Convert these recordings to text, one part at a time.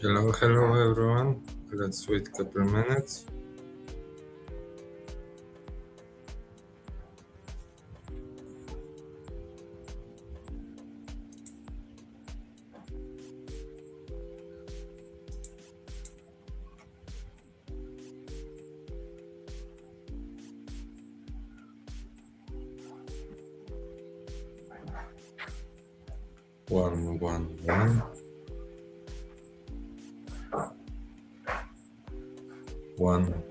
Hello everyone. Let's wait a couple minutes. One. One.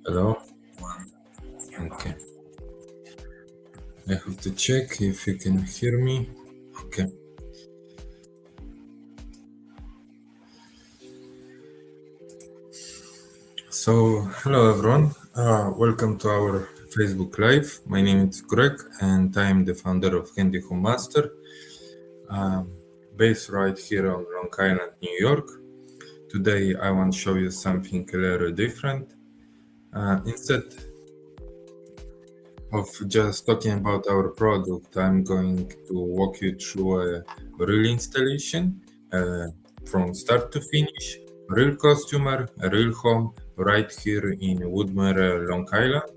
Hello. One. Okay. I have to check if you can hear me. Okay. So hello everyone. Welcome to our Facebook Live. My name is Greg, and I am the founder of Handy Home Master, um, based right here on Long Island, New York. Today I want to show you something a little different. Instead of just talking about our product, I'm going to walk you through a real installation from start to finish, real customer, a real home right here in Woodmere, Long Island.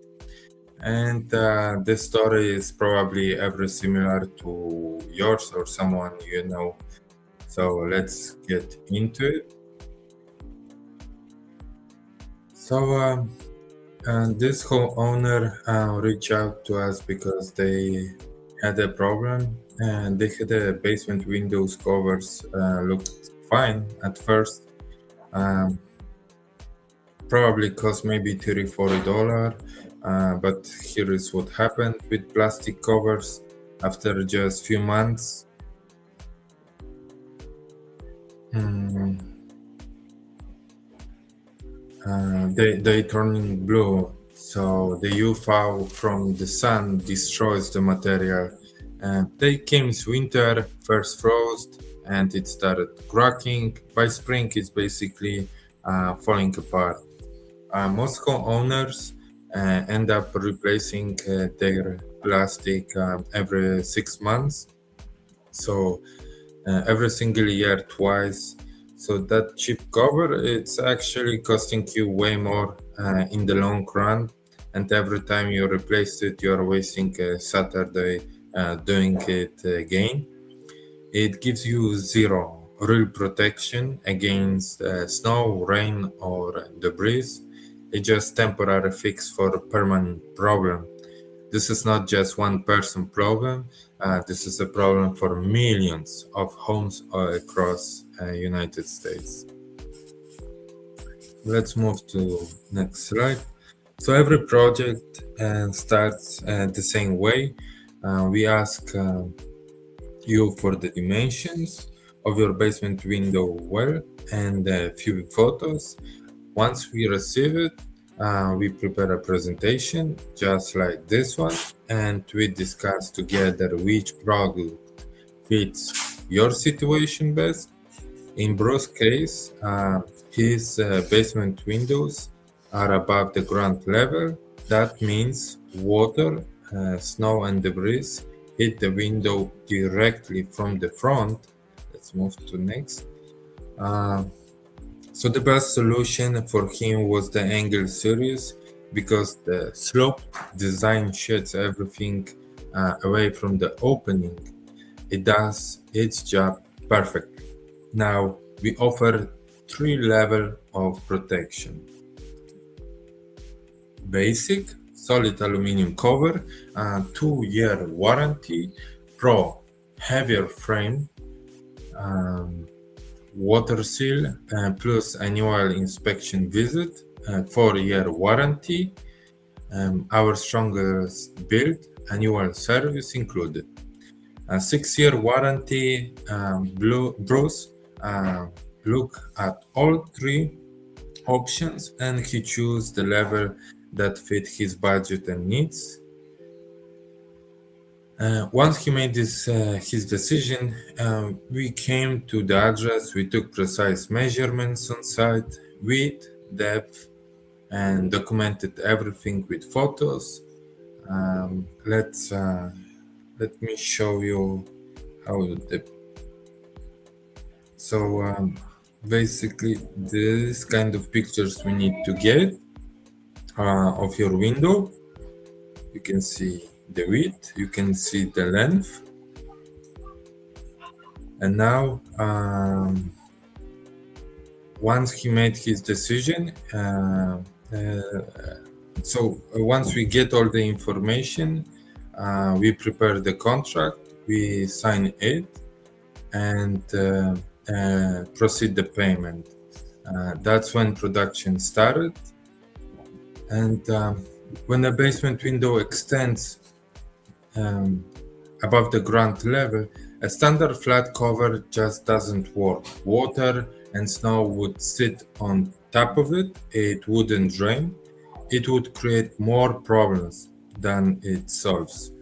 And the story is probably ever similar to yours or someone you know. So let's get into it. So, and this homeowner reached out to us because they had a problem and they had a basement windows covers looked fine at first. Um, Probably cost maybe $30-40. But here is what happened with plastic covers after just few months. mm, they turning blue, so the UV from the sun destroys the material. They came winter, first frost, and it started cracking. By spring, it's basically falling apart. Most homeowners end up replacing their plastic every 6 months. So every single year twice. So that cheap cover, it's actually costing you way more in the long run. And every time you replace it, you're wasting a Saturday doing it again. It gives you zero real protection against snow, rain, or debris. It's just temporary fix for a permanent problem. This is not just one person problem. This is a problem for millions of homes across United States. Let's move to next slide. So every project starts the same way. We ask you for the dimensions of your basement window well and a few photos. Once we receive it, we prepare a presentation just like this one, and we discuss together which product fits your situation best. In Bruce's case, his basement windows are above the ground level. That means water, snow, and debris hit the window directly from the front. Let's move to next. Uh, so the best solution for him was the angle series because the slope design sheds everything away from the opening. It does its job perfectly. Now we offer three levels of protection. Basic, solid aluminum cover, 2-year warranty, pro, heavier frame, um, water seal, plus annual inspection visit, 4-year warranty, our strongest build, annual service included. A 6-year warranty, Bruce look at all three options and he chose the level that fit his budget and needs. Once he made his decision, we came to the address. We took precise measurements on site, width, depth, and documented everything with photos. Um, let's uh, let me show you how the so basically this kind of pictures we need to get of your window. You can see the width, you can see the length, and now once he made his decision, once we get all the information, we prepare the contract, we sign it, and proceed the payment. That's when production started. And when a basement window extends above the ground level, a standard flat cover just doesn't work. Water and snow would sit on top of it, it wouldn't drain, it would create more problems than it solves.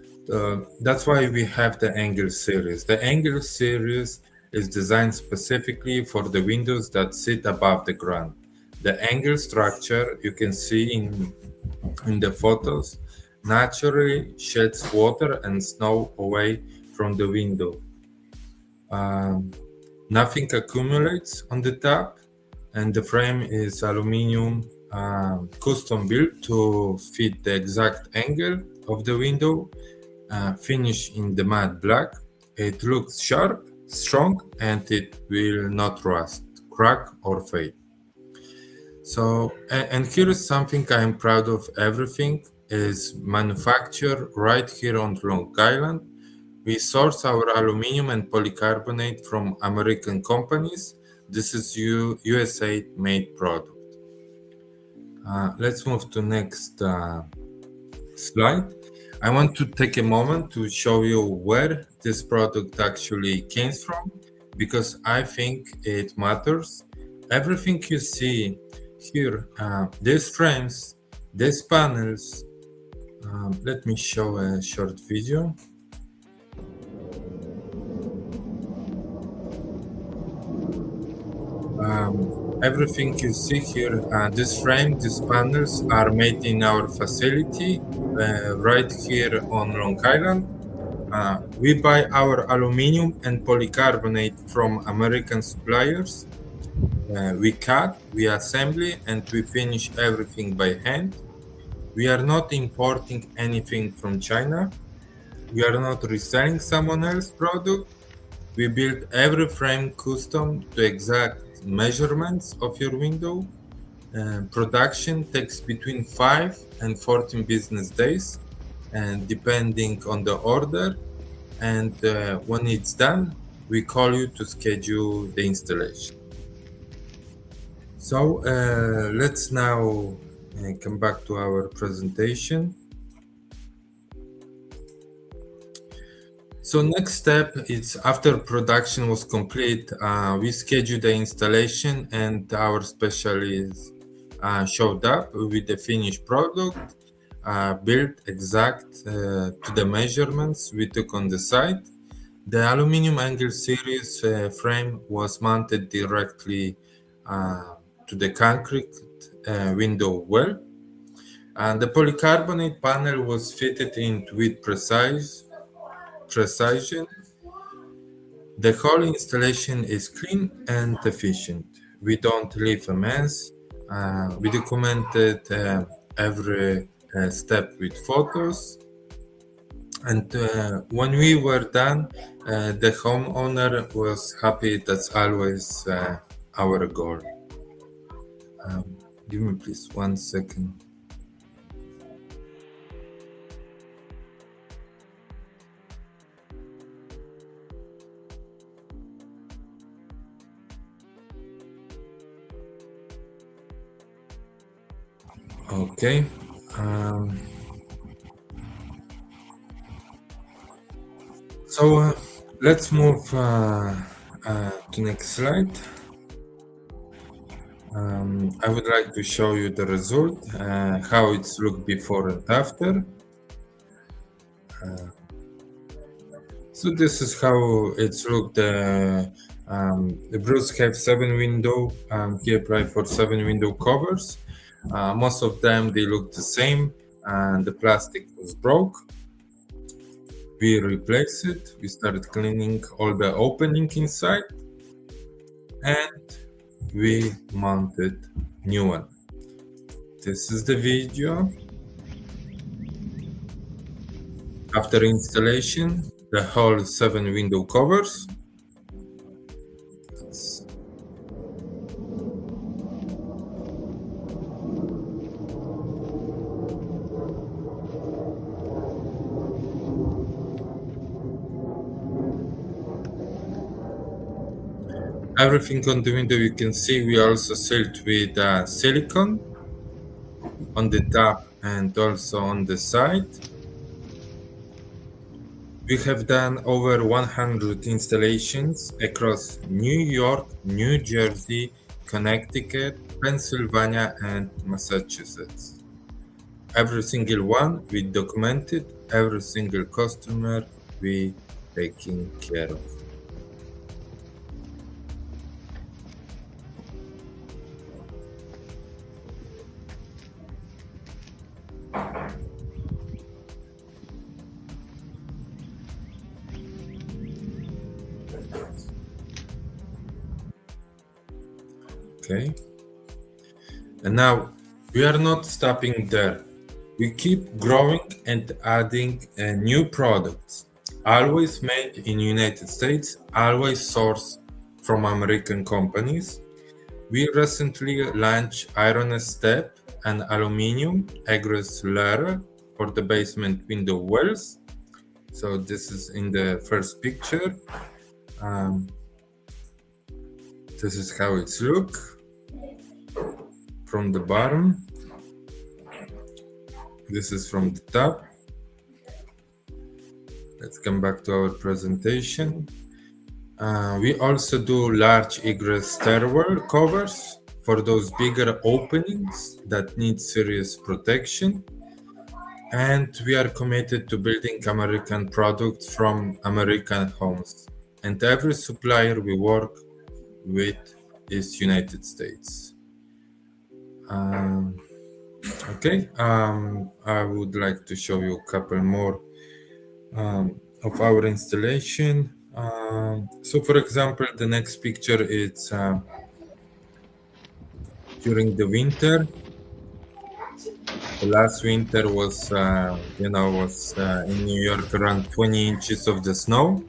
That's why we have the Angle series. The Angle series is designed specifically for the windows that sit above the ground. The angle structure you can see in the photos naturally sheds water and snow away from the window. Nothing accumulates on the top, and the frame is aluminum custom built to fit the exact angle of the window, finished in the matte black. It looks sharp, strong, and it will not rust, crack, or fade. So, and here is something I'm proud of. Everything is manufactured right here on Long Island. We source our aluminum and polycarbonate from American companies. This is USA made product. Let's move to next slide. I want to take a moment to show you where this product actually came from, because I think it matters. Everything you see here, these frames, these panels, let me show a short video. Everything you see here, this frame, these panels are made in our facility right here on Long Island. We buy our aluminum and polycarbonate from American suppliers. We cut, we assemble, and we finish everything by hand. We are not importing anything from China. We are not reselling someone else's product. We build every frame custom to exact measurements of your window. Production takes between 5 and 14 business days, and depending on the order. And when it's done, we call you to schedule the installation. So let's now come back to our presentation. So next step is, after production was complete, we scheduled the installation, and our specialists showed up with the finished product, built exact to the measurements we took on the site. The aluminum angle series frame was mounted directly to the concrete window well, and the polycarbonate panel was fitted in with precision. The whole installation is clean and efficient. We don't leave a mess. We documented every step with photos. And when we were done, the homeowner was happy. That's always our goal. Give me please 1 second. Okay. So let's move to next slide. I would like to show you the result, how it's looked before and after. So this is how it's looked. The Bruce have 7 window. He applied for 7 window covers. Most of them, they look the same, and the plastic was broke. We replace it, we start cleaning all the opening inside, and we mounted new one. This is the video. After installation, the whole 7 window covers. Everything on the window you can see we also sealed with silicone on the top and also on the side. We have done over 100 installations across New York, New Jersey, Connecticut, Pennsylvania, and Massachusetts. Every single one we documented, every single customer we taking care of. Okay. And now we are not stopping there. We keep growing and adding new products, always made in United States, always sourced from American companies. We recently launched IRONNEST step and aluminum Egress layer for the basement window wells. So this is in the first picture. This is how it's look from the bottom. This is from the top. Let's come back to our presentation. We also do large egress stairwell covers for those bigger openings that need serious protection. And we are committed to building American products from American homes. And every supplier we work with is United States. Okay, I would like to show you a couple more of our installation. So for example, the next picture is during the winter. The last winter was, in New York around 20 inches of the snow.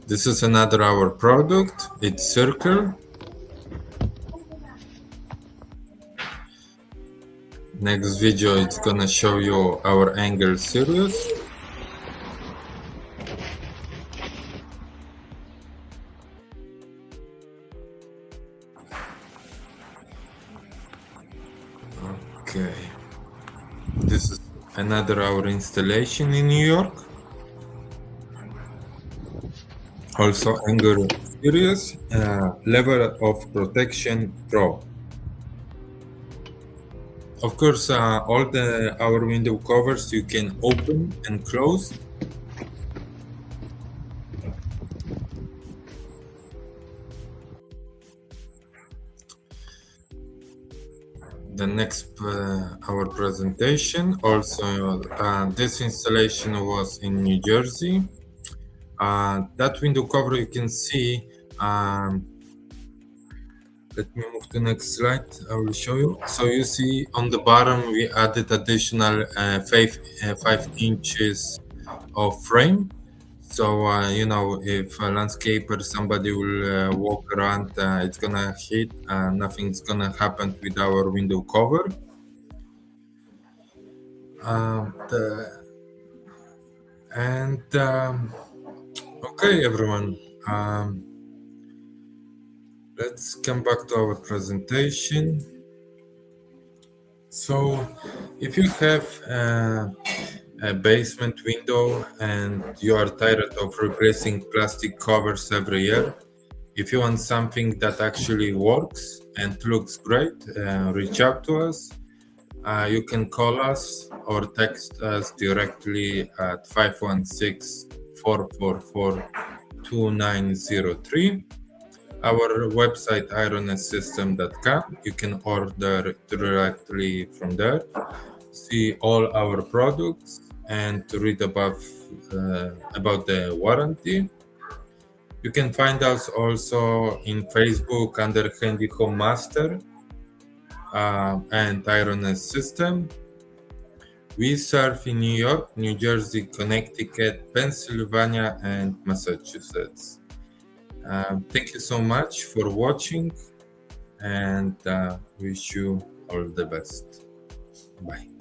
This is another our product. It's circle. Next video, it's gonna show you our angle series. Okay. This is another our installation in New York. Also angle series, level of protection pro. Of course, all our window covers you can open and close. The next our presentation. Also, this installation was in New Jersey. That window cover you can see. Let me move to the next slide. I will show you. So you see on the bottom we added additional 5 inches of frame. So if a landscaper somebody will walk around, it's gonna hit. Nothing's gonna happen with our window cover. Okay, everyone. Let's come back to our presentation. So if you have a basement window and you are tired of replacing plastic covers every year, if you want something that actually works and looks great, reach out to us. You can call us or text us directly at 516-444-2903. our website ironnestsystem.com. You can order directly from there, see all our products, and to read about the warranty. You can find us also in Facebook under Handy Home Master and IRONNEST System. We serve in New York, New Jersey, Connecticut, Pennsylvania, and Massachusetts. Thank you so much for watching and wish you all the best. Bye.